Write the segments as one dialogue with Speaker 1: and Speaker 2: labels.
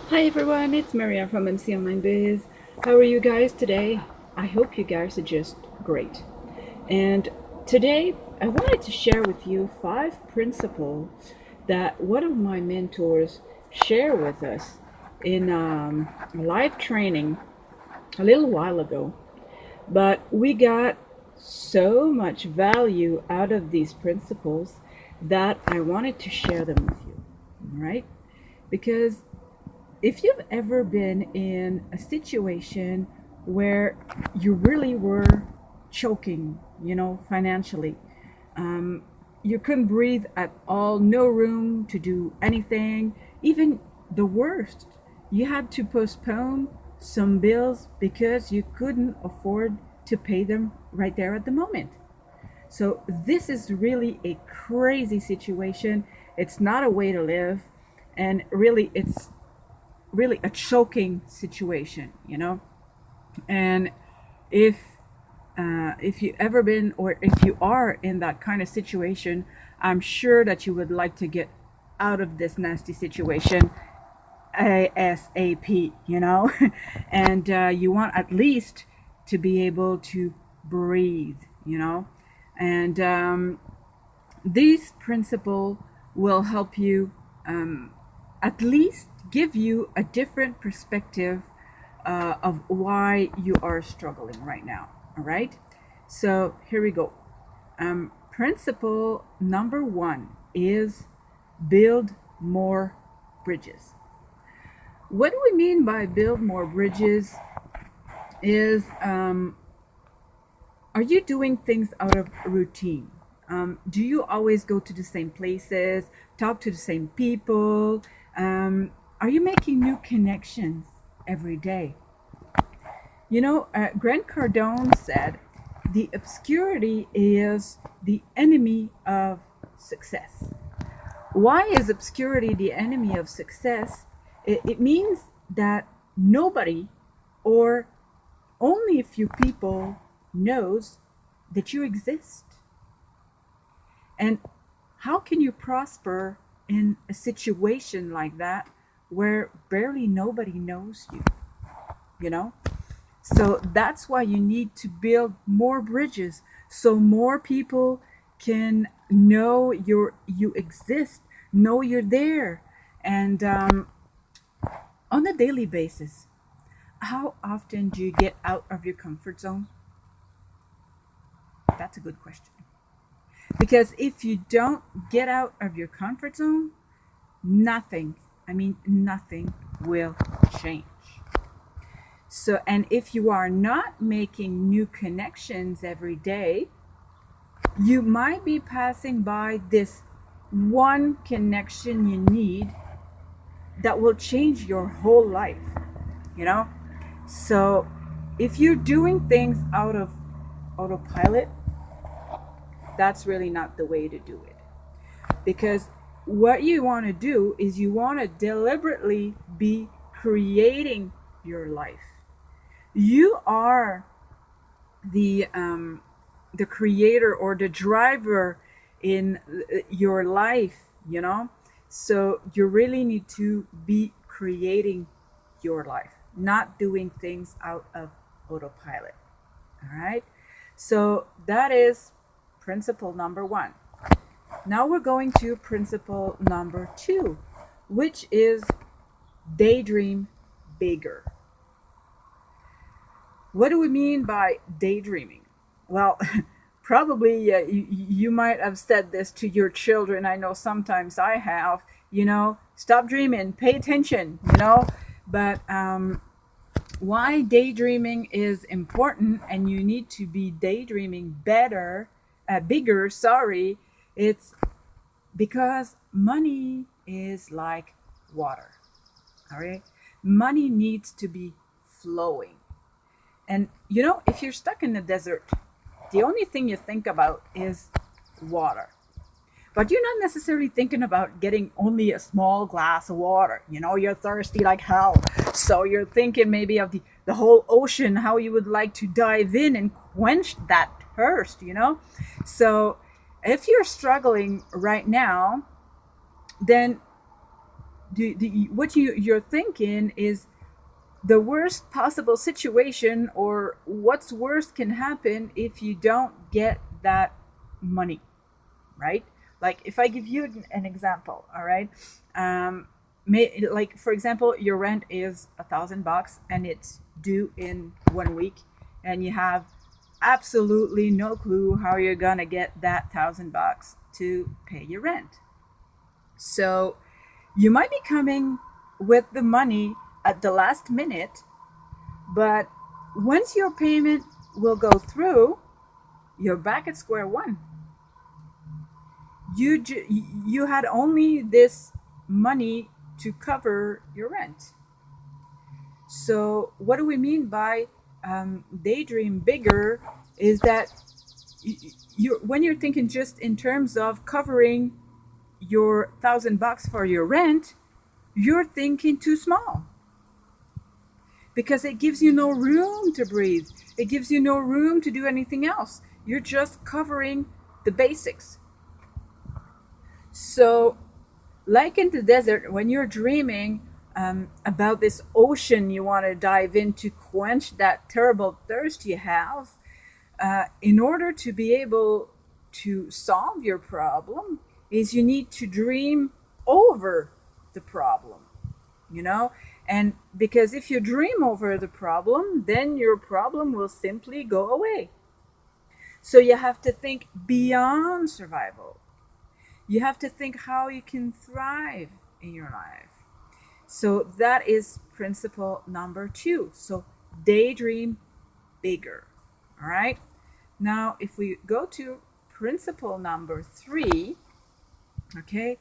Speaker 1: Hi everyone, it's Marianne from MC Online Biz. How are you guys today? I hope you guys are just great. And today I wanted to share with you 5 principles that one of my mentors share with us in a live training a little while ago. But we got so much value out of these principles that I wanted to share them with you. All right? Because if you've ever been in a situation where you really were choking, financially, um, you couldn't breathe at all, no room to do anything, even the worst, you had to postpone some bills because you couldn't afford to pay them right there at the moment. So, this is really a crazy situation. It's not a way to live. And really, it's really a choking situation. And if you ever been, or if you are in that kind of situation, I'm sure that you would like to get out of this nasty situation ASAP. And you want at least to be able to breathe. And these principles will help you, at least give you a different perspective of why you are struggling right now. All right. So here we go. Principle number 1 is build more bridges. What do we mean by build more bridges? Is Are you doing things out of routine? Do you always go to the same places, talk to the same people? Are you making new connections every day? Grant Cardone said, the obscurity is the enemy of success. Why is obscurity the enemy of success? It means that nobody, or only a few people, knows that you exist. And how can you prosper in a situation like that where barely nobody knows you? You know? So that's why you need to build more bridges so more people can know you exist, know you're there. And on a daily basis, how often do you get out of your comfort zone? That's a good question. Because if you don't get out of your comfort zone, nothing, I mean, nothing will change. So, and if you are not making new connections every day, you might be passing by this one connection you need that will change your whole life, you know? So, if you're doing things out of autopilot, that's really not the way to do it. Because what you want to do is you want to deliberately be creating your life. You are the creator or the driver in your life. So you really need to be creating your life, not doing things out of autopilot. All right. So that is principle number 1. Now we're going to principle number 2, which is daydream bigger. What do we mean by daydreaming? Well, probably you might have said this to your children. I know sometimes I have, stop dreaming, pay attention. But why daydreaming is important and you need to be daydreaming bigger, sorry, it's because money is like water. All right. Money needs to be flowing. And if you're stuck in the desert, the only thing you think about is water. But you're not necessarily thinking about getting only a small glass of water. You're thirsty like hell. So you're thinking maybe of the whole ocean, how you would like to dive in and quench that thirst. So if you're struggling right now, then what you're thinking is the worst possible situation, or what's worst can happen if you don't get that money, right? Like if I give you an example, all right, like for example, your rent is $1,000 and it's due in 1 week, and you have absolutely no clue how you're gonna get that $1,000 to pay your rent. So you might be coming with the money at the last minute, but once your payment will go through, you're back at square one. You had only this money to cover your rent. So what do we mean by daydream bigger? Is that you when you're thinking just in terms of covering your $1,000 for your rent, you're thinking too small, because it gives you no room to breathe. It gives you no room to do anything else. You're just covering the basics. So, like in the desert, when you're dreaming about this ocean you want to dive in to quench that terrible thirst you have, in order to be able to solve your problem, is you need to dream over the problem, you know? And because if you dream over the problem, then your problem will simply go away. So you have to think beyond survival. You have to think how you can thrive in your life. So that is principle number 2. So daydream bigger. All right. Now, if we go to principle number 3, okay,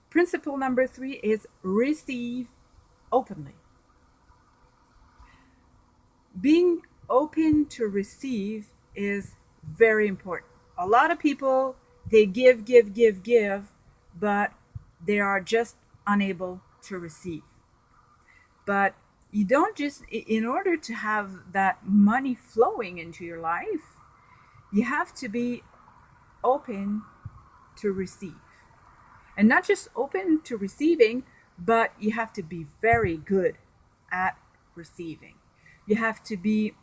Speaker 1: principle number 3 is receive openly. Being open to receive is very important. A lot of people, they give, but they are just unable to receive. But you don't just, in order to have that money flowing into your life, you have to be open to receive. And not just open to receiving, but you have to be very good at receiving. You have to be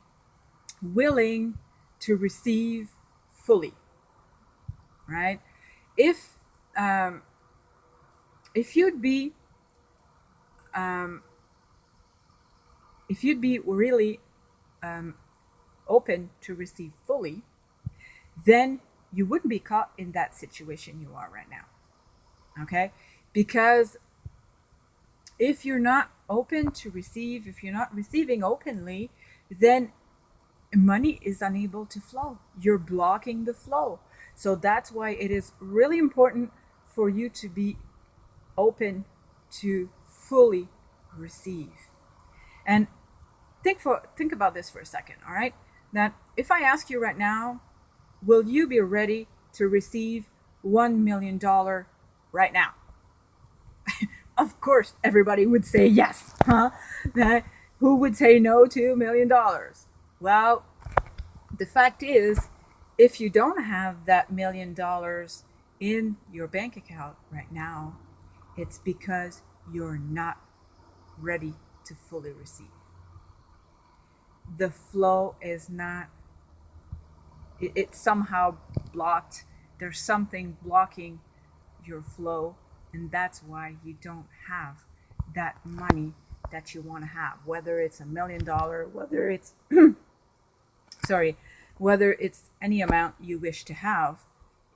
Speaker 1: willing to receive fully, right? If um, if you'd be um, if you'd be really um, open to receive fully, then you wouldn't be caught in that situation you are right now. Okay? Because if you're not open to receive, if you're not receiving openly, then money is unable to flow. You're blocking the flow. So that's why it is really important for you to be open to fully receive. And think about this for a second, all right? That if I ask you right now, will you be ready to receive $1 million right now? Of course, everybody would say yes, huh? That who would say no to $1 million? Well, the fact is, if you don't have that $1 million in your bank account right now, it's because you're not ready to fully receive. The flow is not, it's somehow blocked. There's something blocking your flow, and that's why you don't have that money that you want to have, whether it's $1 million, whether it's sorry, whether it's any amount you wish to have.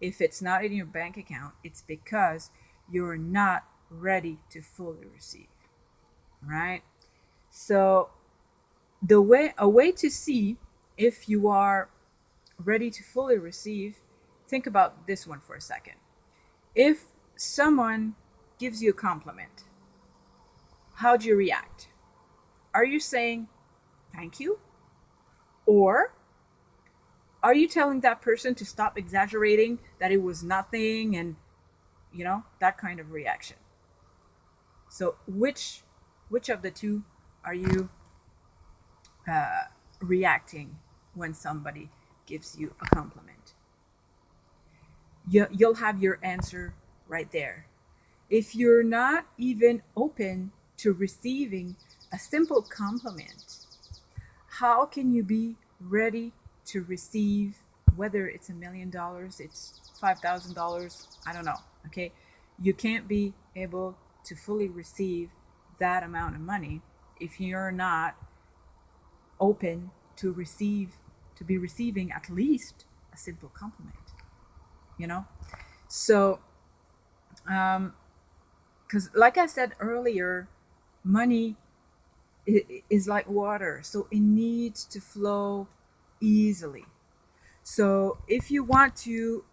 Speaker 1: If it's not in your bank account, it's because you're not ready to fully receive, right? So a way to see if you are ready to fully receive, think about this one for a second. If someone gives you a compliment, how do you react? Are you saying thank you? Or are you telling that person to stop exaggerating, that it was nothing, and that kind of reaction? So which of the two are you reacting when somebody gives you a compliment? You'll have your answer right there. if you're not even open to receiving a simple compliment, how can you be ready to receive, whether it's $1 million, it's $5,000, I don't know, okay? You can't be able to fully receive that amount of money if you're not open to receive, to be receiving at least a simple compliment, you know? So, because like I said earlier, money is like water, so it needs to flow easily. So if you want to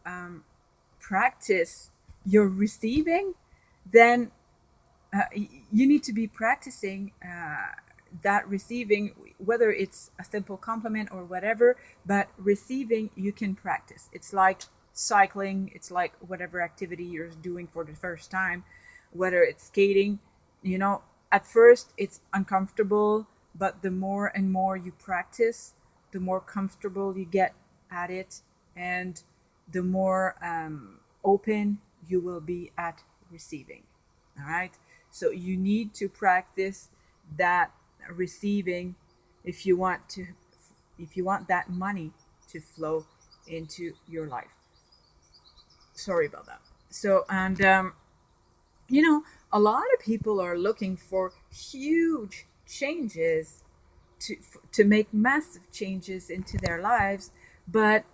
Speaker 1: practice your receiving, then you need to be practicing that receiving, whether it's a simple compliment or whatever, but receiving you can practice. It's like cycling, it's like whatever activity you're doing for the first time, whether it's skating, you know, at first it's uncomfortable, but the more and more you practice, the more comfortable you get at it, and the more open you will be at receiving. All right. So you need to practice that receiving if you want to, if you want that money to flow into your life. Sorry about that. So, and you know, a lot of people are looking for huge changes to make massive changes into their lives, but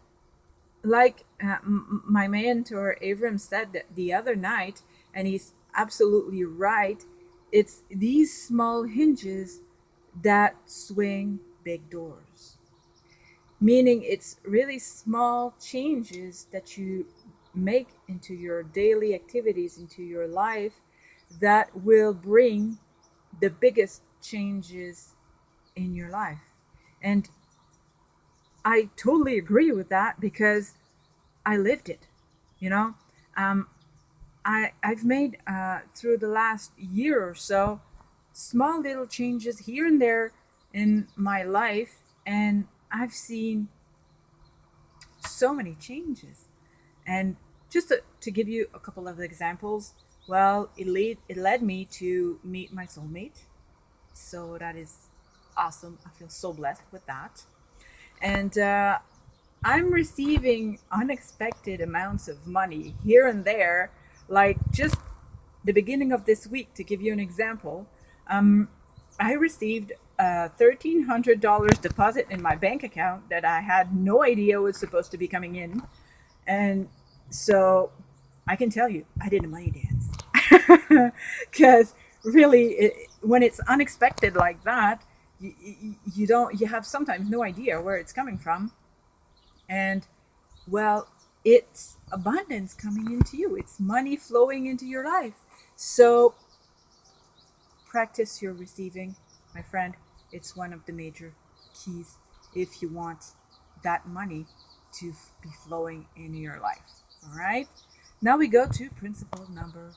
Speaker 1: like my mentor Avram said that the other night, and he's absolutely right, it's these small hinges that swing big doors. Meaning it's really small changes that you make into your daily activities, into your life, that will bring the biggest changes in your life. And I totally agree with that because I lived it, you know. Um, I've made through the last year or so small little changes here and there in my life, and I've seen so many changes. And just to give you a couple of examples, well, it led me to meet my soulmate. So that is awesome. I feel so blessed with that. And I'm receiving unexpected amounts of money here and there, like just the beginning of this week, to give you an example. I received a $1,300 deposit in my bank account that I had no idea was supposed to be coming in. And so I can tell you, I did a money dance. Because really, when it's unexpected like that, you don't, you have sometimes no idea where it's coming from. And well, it's abundance coming into you, it's money flowing into your life. So practice your receiving, my friend. It's one of the major keys if you want that money to be flowing in your life. All right. Now we go to principle number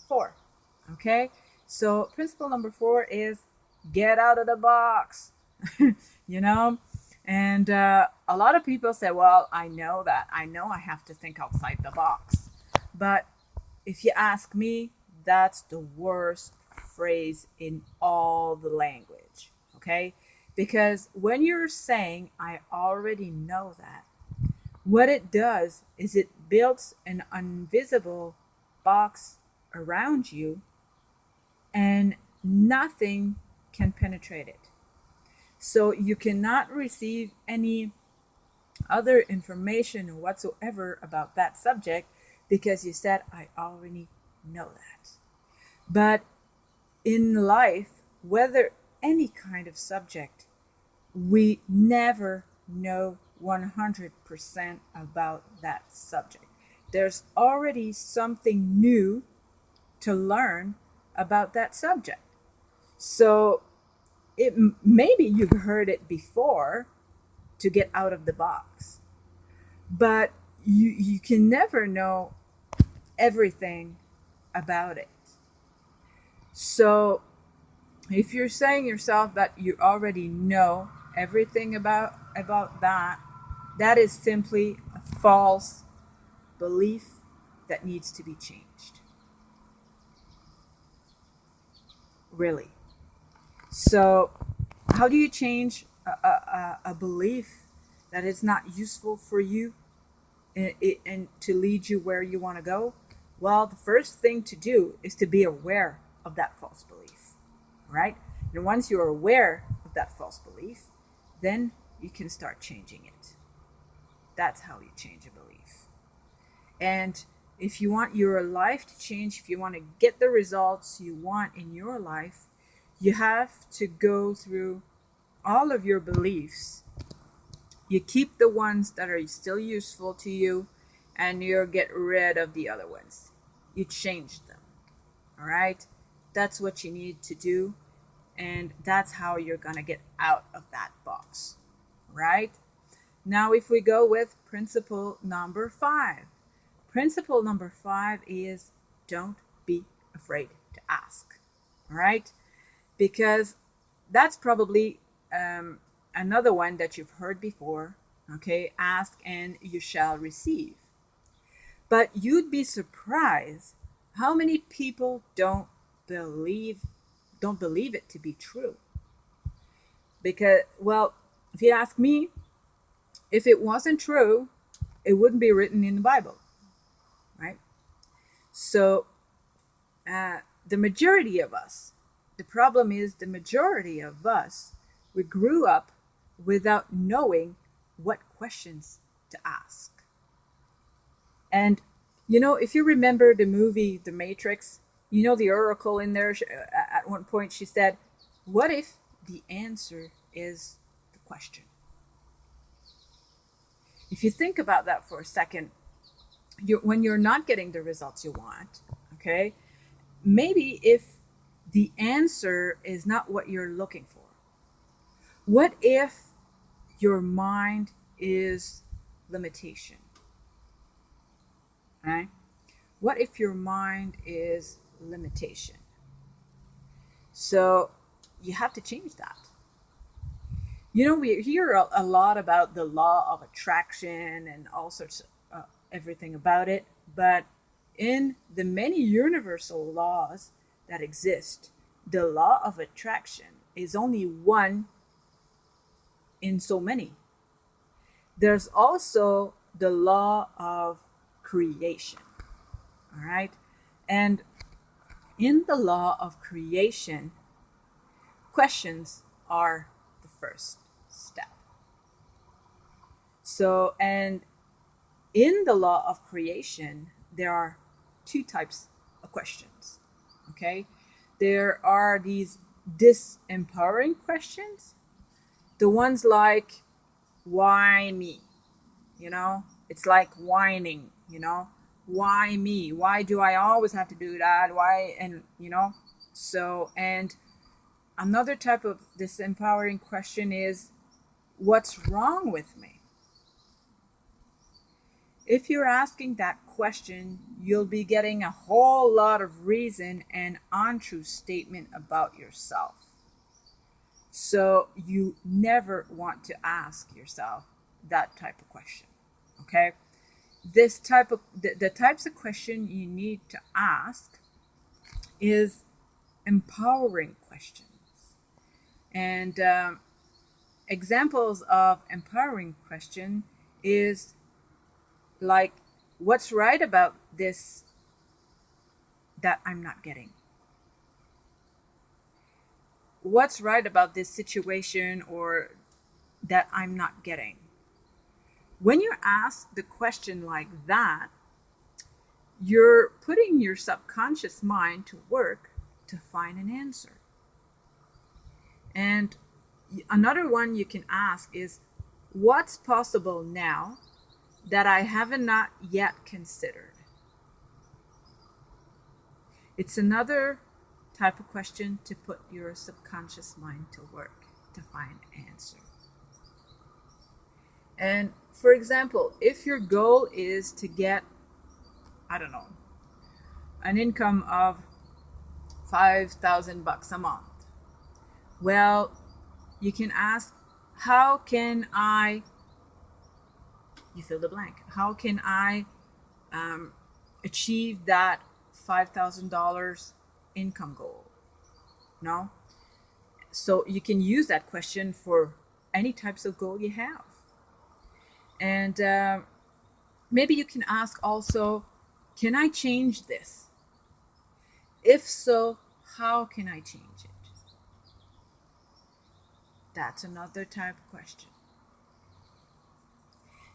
Speaker 1: 4. Okay. So principle number 4 is get out of the box. you know, and a lot of people say, well, I know that. I know I have to think outside the box. But if you ask me, that's the worst phrase in all the language. Okay? Because when you're saying, I already know that, what it does is it builds an invisible box around you, and nothing can penetrate it. So you cannot receive any other information whatsoever about that subject because you said, I already know that. But in life, whether any kind of subject, we never know 100% about that subject. There's already something new to learn about that subject. So it maybe you've heard it before to get out of the box, but you can never know everything about it. So if you're saying yourself that you already know everything about that, that is simply a false belief that needs to be changed. really. So, how do you change a belief that is not useful for you and to lead you where you want to go? Well, the first thing to do is to be aware of that false belief, right? And once you're aware of that false belief, then you can start changing it. That's how you change a belief. And if you want your life to change, if you want to get the results you want in your life, you have to go through all of your beliefs. You keep the ones that are still useful to you, and you get rid of the other ones. You change them. All right? That's what you need to do, and that's how you're going to get out of that box. Right? Now, if we go with principle number 5, principle number 5 is don't be afraid to ask. All right? Because that's probably another one that you've heard before. Okay, ask and you shall receive. But you'd be surprised how many people believe don't believe it to be true. Because, well, if you ask me, if it wasn't true, it wouldn't be written in the Bible, right? So the majority of us, the problem is the majority of us, we grew up without knowing what questions to ask. And, if you remember the movie The Matrix, the oracle in there, at one point she said, what if the answer is the question? If you think about that for a second, when you're not getting the results you want, okay, maybe if the answer is not what you're looking for, what if your mind is limitation? Right? What if your mind is limitation? So you have to change that. We hear a lot about the law of attraction and all sorts of everything about it, but in the many universal laws that exist, the law of attraction is only one in so many. There's also the law of creation. All right. And in the law of creation, questions are the first step. So, and in the law of creation, there are two types of questions. Okay. There are these disempowering questions, the ones like, why me? It's like whining, why me? Why do I always have to do that? Why? And, so, and another type of disempowering question is, what's wrong with me? If you're asking that question, you'll be getting a whole lot of reason and untrue statement about yourself. So you never want to ask yourself that type of question. Okay? This type of the types of question you need to ask is empowering questions. And examples of empowering question is like, what's right about this that I'm not getting? What's right about this situation or that I'm not getting? When you ask the question like that, you're putting your subconscious mind to work to find an answer. And another one you can ask is, what's possible now that I haven't not yet considered? It's another type of question to put your subconscious mind to work to find an answer. And for example, if your goal is to get, I don't know, an income of $5,000 a month, well, you can ask, how can I, you fill the blank, how can I achieve that $5,000 income goal? No? So you can use that question for any types of goal you have. And maybe you can ask also, can I change this? If so, how can I change it? That's another type of question.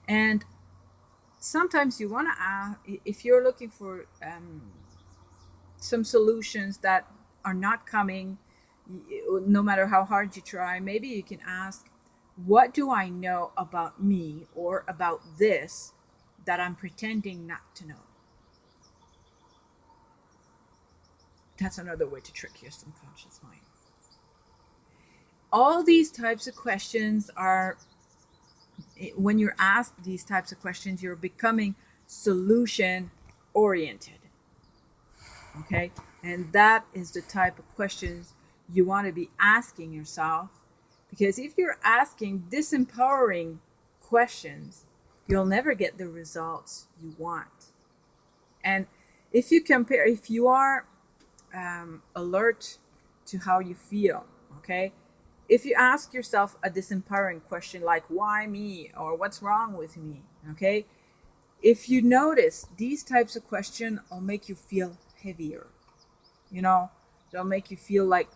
Speaker 1: And sometimes you want to ask, if you're looking for some solutions that are not coming, no matter how hard you try, maybe you can ask, what do I know about me or about this that I'm pretending not to know? That's another way to trick your subconscious mind. All these types of questions are, when you're asked these types of questions, you're becoming solution oriented. Okay? And that is the type of questions you want to be asking yourself. Because if you're asking disempowering questions, you'll never get the results you want. And if you are alert to how you feel, okay? If you ask yourself a disempowering question like, why me? Or what's wrong with me? Okay? If you notice, these types of questions will make you feel heavier. They'll make you feel like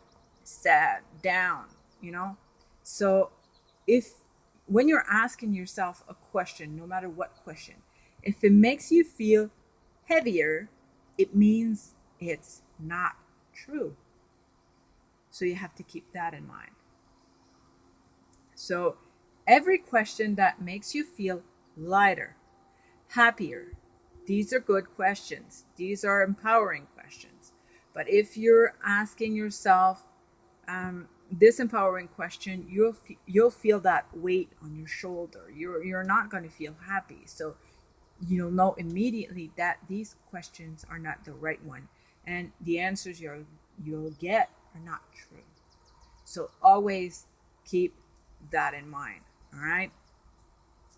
Speaker 1: sad, down, you know? So if when you're asking yourself a question, no matter what question, if it makes you feel heavier, it means it's not true. So you have to keep that in mind. So every question that makes you feel lighter, happier, these are good questions. These are empowering questions. But if you're asking yourself this empowering question, you'll feel that weight on your shoulder. You're not going to feel happy. So you'll know immediately that these questions are not the right one, and the answers you'll get are not true. So always keep that in mind. All right.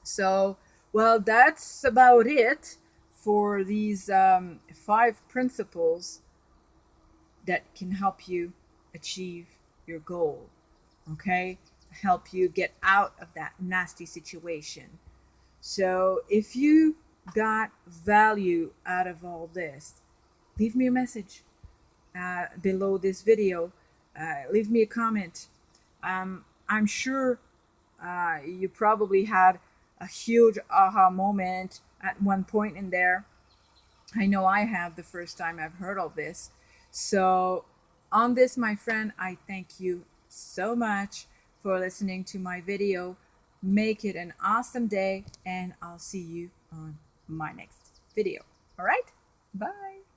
Speaker 1: So, well, that's about it for these 5 principles that can help you achieve your goal. Okay? Help you get out of that nasty situation. So, if you got value out of all this, leave me a message below this video. Leave me a comment. I'm sure you probably had a huge aha moment at one point in there. I know I have the first time I've heard all this. So, on this, my friend, I thank you so much for listening to my video. Make it an awesome day, and I'll see you on my next video. All right? Bye.